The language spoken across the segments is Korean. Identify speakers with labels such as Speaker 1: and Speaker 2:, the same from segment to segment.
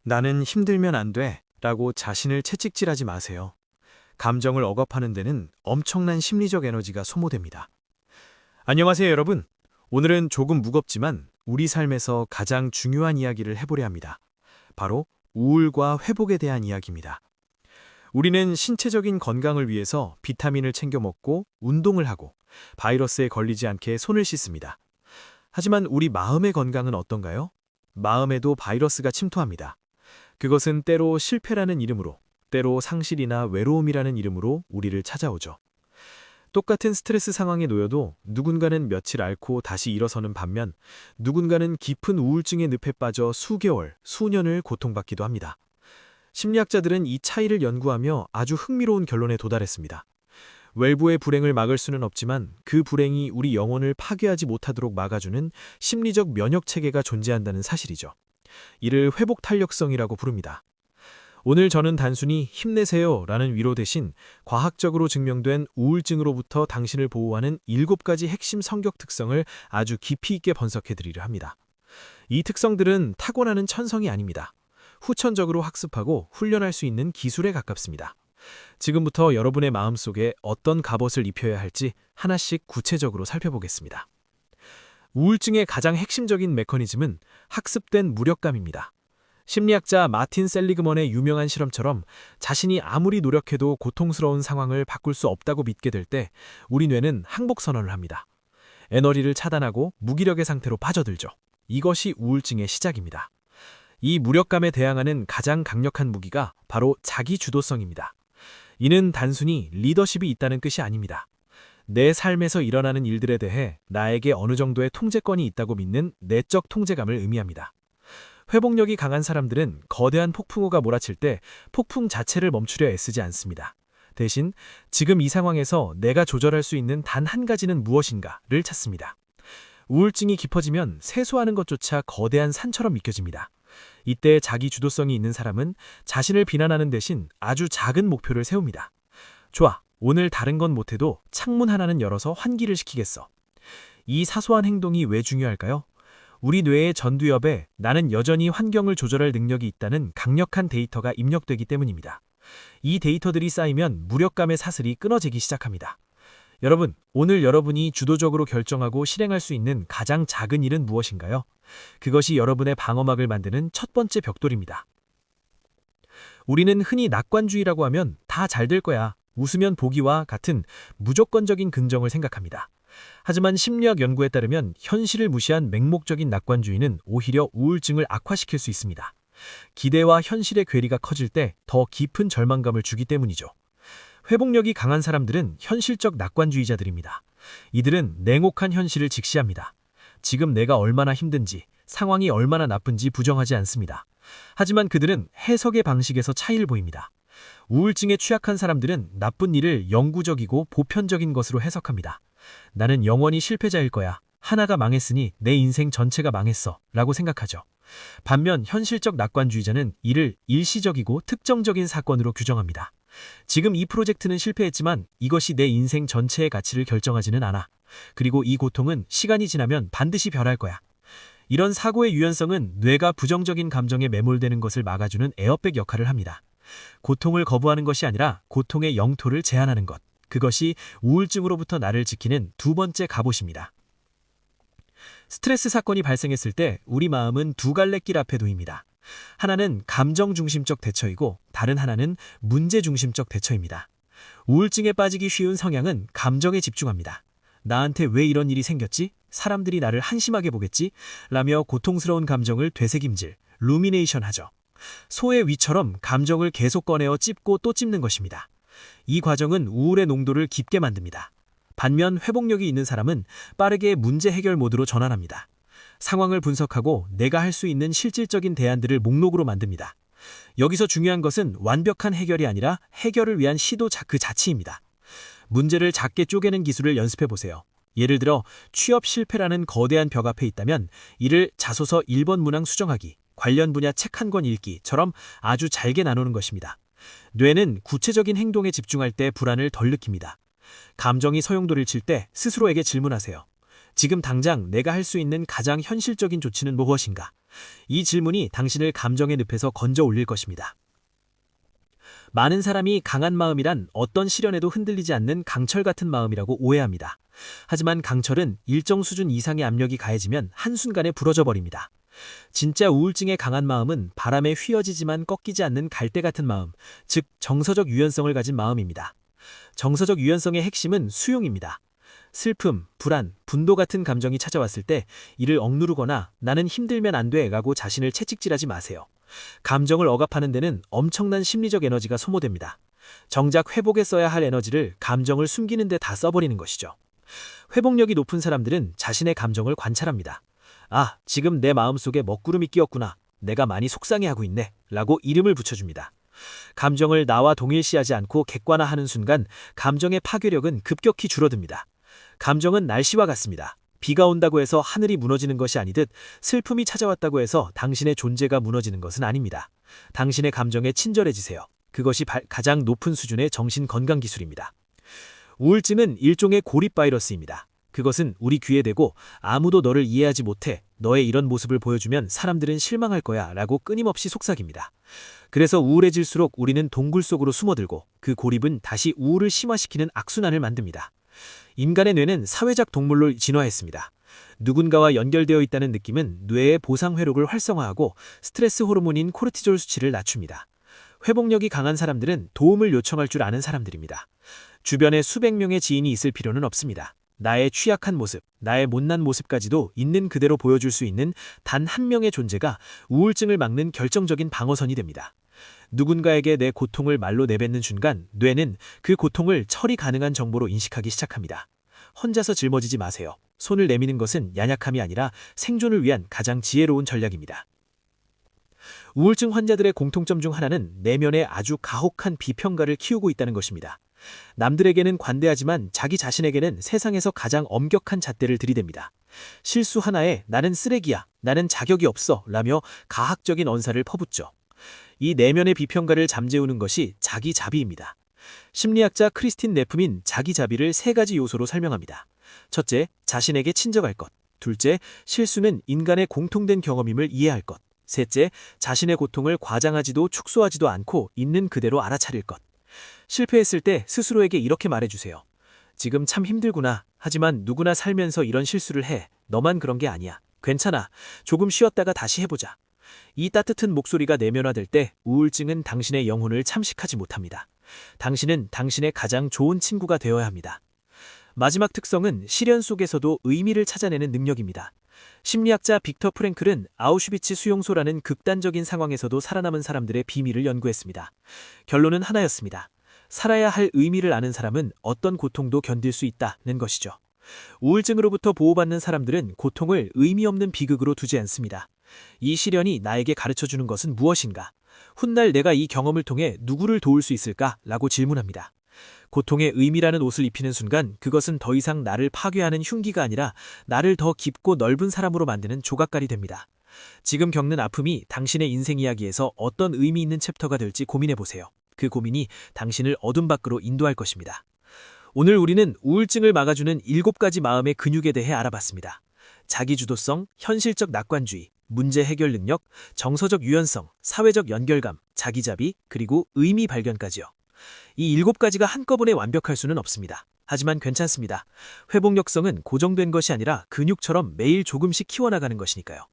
Speaker 1: 나는 힘들면 안 돼 라고 자신을 채찍질하지 마세요. 감정을 억압하는 데는 엄청난 심리적 에너지가 소모됩니다. 안녕하세요, 여러분. 오늘은 조금 무겁지만 우리 삶에서 가장 중요한 이야기를 해보려 합니다. 바로 우울과 회복에 대한 이야기입니다. 우리는 신체적인 건강을 위해서 비타민을 챙겨 먹고 운동을 하고 바이러스에 걸리지 않게 손을 씻습니다. 하지만 우리 마음의 건강은 어떤가요? 마음에도 바이러스가 침투합니다. 그것은 때로 실패라는 이름으로, 때로 상실이나 외로움이라는 이름으로 우리를 찾아오죠. 똑같은 스트레스 상황에 놓여도 누군가는 며칠 앓고 다시 일어서는 반면 누군가는 깊은 우울증의 늪에 빠져 수개월, 수년을 고통받기도 합니다. 심리학자들은 이 차이를 연구하며 아주 흥미로운 결론에 도달했습니다. 외부의 불행을 막을 수는 없지만 그 불행이 우리 영혼을 파괴하지 못하도록 막아주는 심리적 면역 체계가 존재한다는 사실이죠. 이를 회복 탄력성이라고 부릅니다. 오늘 저는 단순히 힘내세요 라는 위로 대신 과학적으로 증명된 우울증으로부터 당신을 보호하는 7가지 핵심 성격 특성을 아주 깊이 있게 분석해드리려 합니다. 이 특성들은 타고나는 천성이 아닙니다. 후천적으로 학습하고 훈련할 수 있는 기술에 가깝습니다. 지금부터 여러분의 마음속에 어떤 갑옷을 입혀야 할지 하나씩 구체적으로 살펴보겠습니다. 우울증의 가장 핵심적인 메커니즘은 학습된 무력감입니다. 심리학자 마틴 셀리그먼의 유명한 실험처럼 자신이 아무리 노력해도 고통스러운 상황을 바꿀 수 없다고 믿게 될 때 우리 뇌는 항복 선언을 합니다. 에너지를 차단하고 무기력의 상태로 빠져들죠. 이것이 우울증의 시작입니다. 이 무력감에 대항하는 가장 강력한 무기가 바로 자기 주도성입니다. 이는 단순히 리더십이 있다는 뜻이 아닙니다. 내 삶에서 일어나는 일들에 대해 나에게 어느 정도의 통제권이 있다고 믿는 내적 통제감을 의미합니다. 회복력이 강한 사람들은 거대한 폭풍우가 몰아칠 때 폭풍 자체를 멈추려 애쓰지 않습니다. 대신 지금 이 상황에서 내가 조절할 수 있는 단 한 가지는 무엇인가를 찾습니다. 우울증이 깊어지면 세수하는 것조차 거대한 산처럼 믿겨집니다. 이때 자기 주도성이 있는 사람은 자신을 비난하는 대신 아주 작은 목표를 세웁니다. 좋아, 오늘 다른 건 못해도 창문 하나는 열어서 환기를 시키겠어. 이 사소한 행동이 왜 중요할까요? 우리 뇌의 전두엽에 나는 여전히 환경을 조절할 능력이 있다는 강력한 데이터가 입력되기 때문입니다. 이 데이터들이 쌓이면 무력감의 사슬이 끊어지기 시작합니다. 여러분, 오늘 여러분이 주도적으로 결정하고 실행할 수 있는 가장 작은 일은 무엇인가요? 그것이 여러분의 방어막을 만드는 첫 번째 벽돌입니다. 우리는 흔히 낙관주의라고 하면 다 잘 될 거야, 웃으면 복이와 같은 무조건적인 긍정을 생각합니다. 하지만 심리학 연구에 따르면 현실을 무시한 맹목적인 낙관주의는 오히려 우울증을 악화시킬 수 있습니다. 기대와 현실의 괴리가 커질 때 더 깊은 절망감을 주기 때문이죠. 회복력이 강한 사람들은 현실적 낙관주의자들입니다. 이들은 냉혹한 현실을 직시합니다. 지금 내가 얼마나 힘든지, 상황이 얼마나 나쁜지 부정하지 않습니다. 하지만 그들은 해석의 방식에서 차이를 보입니다. 우울증에 취약한 사람들은 나쁜 일을 영구적이고 보편적인 것으로 해석합니다. 나는 영원히 실패자일 거야. 하나가 망했으니 내 인생 전체가 망했어. 라고 생각하죠. 반면 현실적 낙관주의자는 이를 일시적이고 특정적인 사건으로 규정합니다. 지금 이 프로젝트는 실패했지만 이것이 내 인생 전체의 가치를 결정하지는 않아. 그리고 이 고통은 시간이 지나면 반드시 변할 거야. 이런 사고의 유연성은 뇌가 부정적인 감정에 매몰되는 것을 막아주는 에어백 역할을 합니다. 고통을 거부하는 것이 아니라 고통의 영토를 제한하는 것. 그것이 우울증으로부터 나를 지키는 두 번째 갑옷입니다. 스트레스 사건이 발생했을 때 우리 마음은 두 갈래길 앞에 놓입니다. 하나는 감정 중심적 대처이고 다른 하나는 문제 중심적 대처입니다. 우울증에 빠지기 쉬운 성향은 감정에 집중합니다. 나한테 왜 이런 일이 생겼지? 사람들이 나를 한심하게 보겠지? 라며 고통스러운 감정을 되새김질, 루미네이션 하죠. 소의 위처럼 감정을 계속 꺼내어 찝고 또 찝는 것입니다. 이 과정은 우울의 농도를 깊게 만듭니다. 반면 회복력이 있는 사람은 빠르게 문제 해결 모드로 전환합니다. 상황을 분석하고 내가 할 수 있는 실질적인 대안들을 목록으로 만듭니다. 여기서 중요한 것은 완벽한 해결이 아니라 해결을 위한 시도 그 자체입니다. 문제를 작게 쪼개는 기술을 연습해 보세요. 예를 들어 취업 실패라는 거대한 벽 앞에 있다면 이를 자소서 1번 문항 수정하기, 관련 분야 책 한 권 읽기처럼 아주 잘게 나누는 것입니다. 뇌는 구체적인 행동에 집중할 때 불안을 덜 느낍니다. 감정이 소용돌이를 칠 때 스스로에게 질문하세요. 지금 당장 내가 할 수 있는 가장 현실적인 조치는 무엇인가? 이 질문이 당신을 감정의 늪에서 건져 올릴 것입니다. 많은 사람이 강한 마음이란 어떤 시련에도 흔들리지 않는 강철 같은 마음이라고 오해합니다. 하지만 강철은 일정 수준 이상의 압력이 가해지면 한순간에 부러져 버립니다. 진짜 우울증의 강한 마음은 바람에 휘어지지만 꺾이지 않는 갈대 같은 마음, 즉 정서적 유연성을 가진 마음입니다. 정서적 유연성의 핵심은 수용입니다. 슬픔, 불안, 분노 같은 감정이 찾아왔을 때 이를 억누르거나 나는 힘들면 안 돼 라고 자신을 채찍질하지 마세요. 감정을 억압하는 데는 엄청난 심리적 에너지가 소모됩니다. 정작 회복에 써야 할 에너지를 감정을 숨기는 데 다 써버리는 것이죠. 회복력이 높은 사람들은 자신의 감정을 관찰합니다. 아, 지금 내 마음속에 먹구름이 끼었구나. 내가 많이 속상해하고 있네. 라고 이름을 붙여줍니다. 감정을 나와 동일시하지 않고 객관화하는 순간 감정의 파괴력은 급격히 줄어듭니다. 감정은 날씨와 같습니다. 비가 온다고 해서 하늘이 무너지는 것이 아니듯 슬픔이 찾아왔다고 해서 당신의 존재가 무너지는 것은 아닙니다. 당신의 감정에 친절해지세요. 그것이 가장 높은 수준의 정신 건강 기술입니다. 우울증은 일종의 고립 바이러스입니다. 그것은 우리 귀에 대고 아무도 너를 이해하지 못해. 너의 이런 모습을 보여주면 사람들은 실망할 거야 라고 끊임없이 속삭입니다. 그래서 우울해질수록 우리는 동굴 속으로 숨어들고 그 고립은 다시 우울을 심화시키는 악순환을 만듭니다. 인간의 뇌는 사회적 동물로 진화했습니다. 누군가와 연결되어 있다는 느낌은 뇌의 보상 회로를 활성화하고 스트레스 호르몬인 코르티졸 수치를 낮춥니다. 회복력이 강한 사람들은 도움을 요청할 줄 아는 사람들입니다. 주변에 수백 명의 지인이 있을 필요는 없습니다. 나의 취약한 모습, 나의 못난 모습까지도 있는 그대로 보여줄 수 있는 단 한 명의 존재가 우울증을 막는 결정적인 방어선이 됩니다. 누군가에게 내 고통을 말로 내뱉는 순간 뇌는 그 고통을 처리 가능한 정보로 인식하기 시작합니다. 혼자서 짊어지지 마세요. 손을 내미는 것은 연약함이 아니라 생존을 위한 가장 지혜로운 전략입니다. 우울증 환자들의 공통점 중 하나는 내면에 아주 가혹한 비평가를 키우고 있다는 것입니다. 남들에게는 관대하지만 자기 자신에게는 세상에서 가장 엄격한 잣대를 들이댑니다. 실수 하나에 나는 쓰레기야, 나는 자격이 없어 라며 가학적인 언사를 퍼붓죠. 이 내면의 비평가를 잠재우는 것이 자기자비입니다. 심리학자 크리스틴 네프민 자기자비를 세 가지 요소로 설명합니다. 첫째, 자신에게 친절할 것. 둘째, 실수는 인간의 공통된 경험임을 이해할 것. 셋째, 자신의 고통을 과장하지도 축소하지도 않고 있는 그대로 알아차릴 것. 실패했을 때 스스로에게 이렇게 말해주세요. 지금 참 힘들구나. 하지만 누구나 살면서 이런 실수를 해. 너만 그런 게 아니야. 괜찮아. 조금 쉬었다가 다시 해보자. 이 따뜻한 목소리가 내면화될 때 우울증은 당신의 영혼을 참식하지 못합니다. 당신은 당신의 가장 좋은 친구가 되어야 합니다. 마지막 특성은 시련 속에서도 의미를 찾아내는 능력입니다. 심리학자 빅터 프랭클은 아우슈비츠 수용소라는 극단적인 상황에서도 살아남은 사람들의 비밀을 연구했습니다. 결론은 하나였습니다. 살아야 할 의미를 아는 사람은 어떤 고통도 견딜 수 있다는 것이죠. 우울증으로부터 보호받는 사람들은 고통을 의미 없는 비극으로 두지 않습니다. 이 시련이 나에게 가르쳐주는 것은 무엇인가? 훗날 내가 이 경험을 통해 누구를 도울 수 있을까? 라고 질문합니다. 고통의 의미라는 옷을 입히는 순간 그것은 더 이상 나를 파괴하는 흉기가 아니라 나를 더 깊고 넓은 사람으로 만드는 조각깔이 됩니다. 지금 겪는 아픔이 당신의 인생 이야기에서 어떤 의미 있는 챕터가 될지 고민해보세요. 그 고민이 당신을 어둠 밖으로 인도할 것입니다. 오늘 우리는 우울증을 막아주는 7가지 마음의 근육에 대해 알아봤습니다. 자기주도성, 현실적 낙관주의, 문제 해결 능력, 정서적 유연성, 사회적 연결감, 자기자비, 그리고 의미 발견까지요. 이 7가지가 한꺼번에 완벽할 수는 없습니다. 하지만 괜찮습니다. 회복력성은 고정된 것이 아니라 근육처럼 매일 조금씩 키워나가는 것이니까요.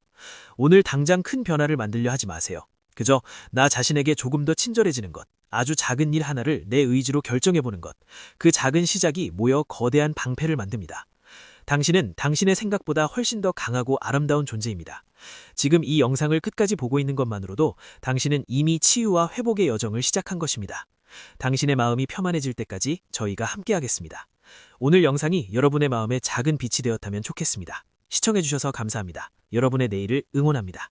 Speaker 1: 오늘 당장 큰 변화를 만들려 하지 마세요. 그저 나 자신에게 조금 더 친절해지는 것, 아주 작은 일 하나를 내 의지로 결정해보는 것, 그 작은 시작이 모여 거대한 방패를 만듭니다. 당신은 당신의 생각보다 훨씬 더 강하고 아름다운 존재입니다. 지금 이 영상을 끝까지 보고 있는 것만으로도 당신은 이미 치유와 회복의 여정을 시작한 것입니다. 당신의 마음이 편안해질 때까지 저희가 함께하겠습니다. 오늘 영상이 여러분의 마음에 작은 빛이 되었다면 좋겠습니다. 시청해주셔서 감사합니다. 여러분의 내일을 응원합니다.